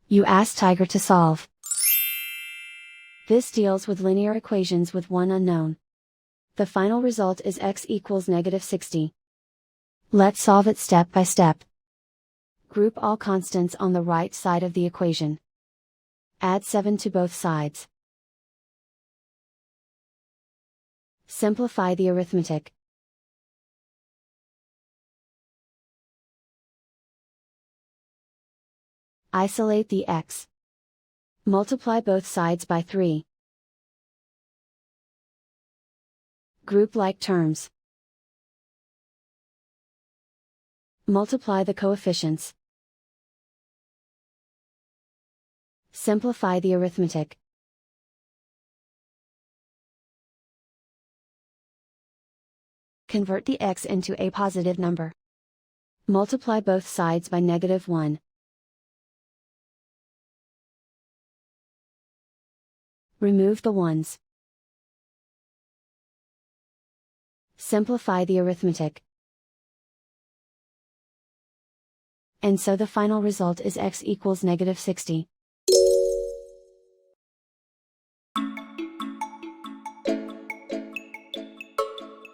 You ask Tiger to solve. This deals with linear equations with one unknown. The final result is x equals -60. Let's solve it step by step. Group all constants on the right side of the equation. Add 7 to both sides. Simplify the arithmetic. Isolate the x. Multiply both sides by 3. Group like terms. Multiply the coefficients. Simplify the arithmetic. Convert the x into a positive number. Multiply both sides by -1. Remove the ones. Simplify the arithmetic. And so the final result is x equals -60.